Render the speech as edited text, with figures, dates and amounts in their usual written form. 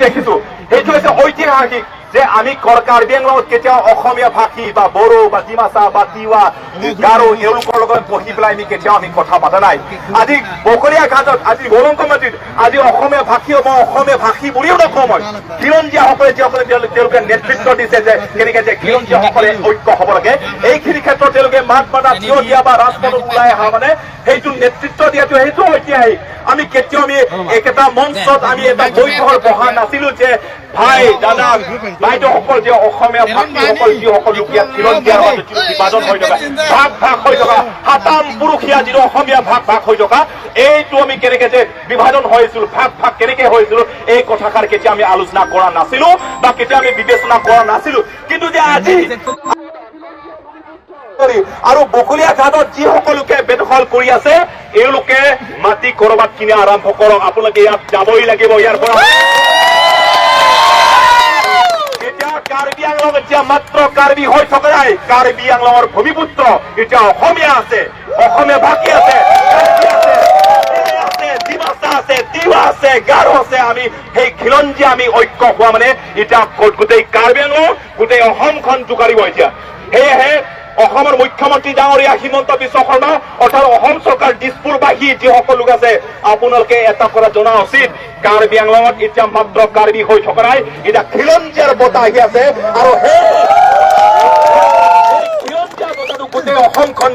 দেখিছো সেইটো হৈছে ঐতিহাসিক যে আমি কাৰ্বি আংলঙত কেতিয়াও অসমীয়া ভাষী বা বড়ো বা ডিমাচা বা তিৱা গাৰো এওঁলোকৰ লগত বহি পেলাই আমি কেতিয়াও আমি কথা পতা নাই আজি বকলীয়া ঘাটত আজি বৰংকমাটিত আজি অসমীয়া ভাষী মই অসমীয়া ভাষী বুলিও নকওঁ মই খিলঞ্জীয়াসকলে যিসকলে তেওঁলোকে নেতৃত্ব দিছে যে কেনেকে যে খিলঞ্জীয়াসকলে ঐক্য হ'ব লাগে এইখিনি ক্ষেত্ৰত তেওঁলোকে মাত মাতা থিয় দিয়া বা ৰাজপথত ওলাই অহা মানে সেইটো নেতৃত্ব দিয়াটো সেইটো ঐতিহাসিক আমি কেতিয়াও আমি একেটা মঞ্চত আমি এটা বৈঠকত বহা নাছিলো যে ভাই দাদা বাইদেউসকল যে অসমীয়া ভাষীসকল যিসকল লোক ইয়াত খিলঞ্জীয়াৰ মাজত বিভাজন হৈ থকা ভাগ ভাগ হৈ থকা সাতাম পুৰুষীয়া যিটো অসমীয়া ভাগ ভাগ হৈ থকা এইটো আমি কেনেকে যে বিভাজন হৈছিলো ভাগ ভাগ কেনেকে হৈছিলো এই কথাষাৰ কেতিয়া আমি আলোচনা কৰা নাছিলো বা কেতিয়া আমি বিবেচনা কৰা নাছিলো কিন্তু যে আজি আৰু বকলীয়া ঘাটত যিসকলোকে বেদখল কৰি আছে এওঁলোকে মাটি কৰবাত কিনে আৰম্ভ কৰক আপোনালোকে ইয়াত যাবই লাগিব ইয়াৰ পৰা কাৰ্বি আংলং এতিয়া মাত্ৰ কাৰ্বি হৈ থকা নাই কাৰ্বি আংলঙৰ ভূমিপুত্ৰ এতিয়া অসমীয়া আছে অসমীয়া ভাষী আছে ডিমাচা আছে তিৱা আছে গাৰো আছে আমি সেই খিলঞ্জীয়া আমি ঐক্য হোৱা মানে এতিয়া গোটেই কাৰ্বি আংলং গোটেই অসমখন জোকাৰিব এতিয়া সেয়েহে অসমৰ মুখ্যমন্ত্ৰী ডাঙৰীয়া হিমন্ত বিশ্ব শৰ্মা অৰ্থাৎ অসম চৰকাৰ দিছপুৰবাসী যিসকল লোক আছে আপোনালোকে এটা কথা জনা উচিত কাৰ্বি আংলঙত এতিয়া মাত্ৰ কাৰ্বি হৈ থকা নাই এতিয়া খিলঞ্জীয়াৰ বঁটা আহি আছে আৰু সেই খিলঞ্জীয়া বঁটাটো গোটেই অসমখন